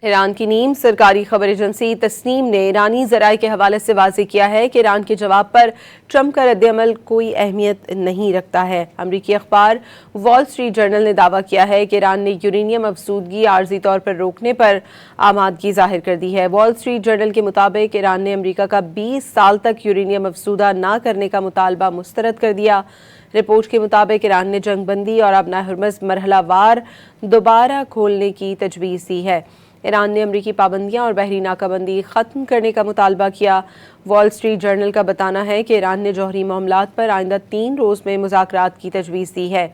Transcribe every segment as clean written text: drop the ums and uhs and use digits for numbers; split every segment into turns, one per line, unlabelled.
ایران کی نیم سرکاری خبر ایجنسی تسنیم نے ایرانی ذرائع کے حوالے سے واضح کیا ہے کہ ایران کے جواب پر ٹرمپ کا رد عمل کوئی اہمیت نہیں رکھتا ہے۔ امریکی اخبار وال اسٹریٹ جرنل نے دعویٰ کیا ہے کہ ایران نے یورینیم افزودگی عارضی طور پر روکنے پر آمادگی ظاہر کر دی ہے۔ وال اسٹریٹ جرنل کے مطابق ایران نے امریکہ کا 20 سال تک یورینیم افزودہ نہ کرنے کا مطالبہ مسترد کر دیا۔ رپورٹ کے مطابق ایران نے جنگ بندی اور آبنائے ہرمز مرحلہ وار دوبارہ کھولنے کی تجویز دی ہے۔ ایران نے امریکی پابندیاں اور بحری ناکہ بندی ختم کرنے کا مطالبہ کیا۔ وال اسٹریٹ جرنل کا بتانا ہے کہ ایران نے جوہری معاملات پر آئندہ 3 روز میں مذاکرات کی تجویز دی ہے۔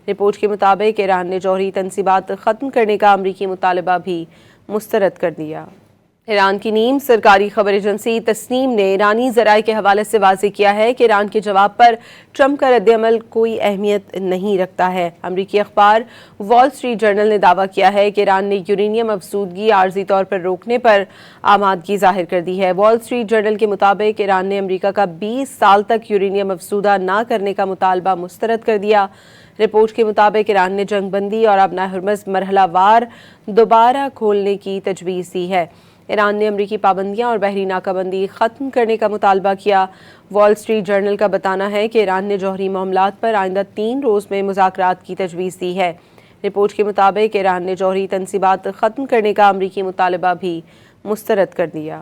رپورٹ کے مطابق ایران نے جوہری تنصیبات ختم کرنے کا امریکی مطالبہ بھی مسترد کر دیا۔ ایران کی نیم سرکاری خبر ایجنسی تسنیم نے ایرانی ذرائع کے حوالے سے واضح کیا ہے کہ ایران کے جواب پر ٹرمپ کا رد عمل کوئی اہمیت نہیں رکھتا ہے۔ امریکی اخبار وال اسٹریٹ جرنل نے دعویٰ کیا ہے کہ ایران نے یورینیم افزودگی عارضی طور پر روکنے پر آمادگی ظاہر کر دی ہے۔ وال اسٹریٹ جرنل کے مطابق ایران نے امریکہ کا 20 سال تک یورینیم افزودہ نہ کرنے کا مطالبہ مسترد کر دیا۔ رپورٹ کے مطابق ایران نے جنگ بندی اور آبنائے ہرمز مرحلہ وار دوبارہ کھولنے کی تجویز دی ہے۔ ایران نے امریکی پابندیاں اور بحری ناکہ بندی ختم کرنے کا مطالبہ کیا۔ وال اسٹریٹ جرنل کا بتانا ہے کہ ایران نے جوہری معاملات پر آئندہ 3 روز میں مذاکرات کی تجویز دی ہے۔ رپورٹ کے مطابق ایران نے جوہری تنصیبات ختم کرنے کا امریکی مطالبہ بھی مسترد کر دیا۔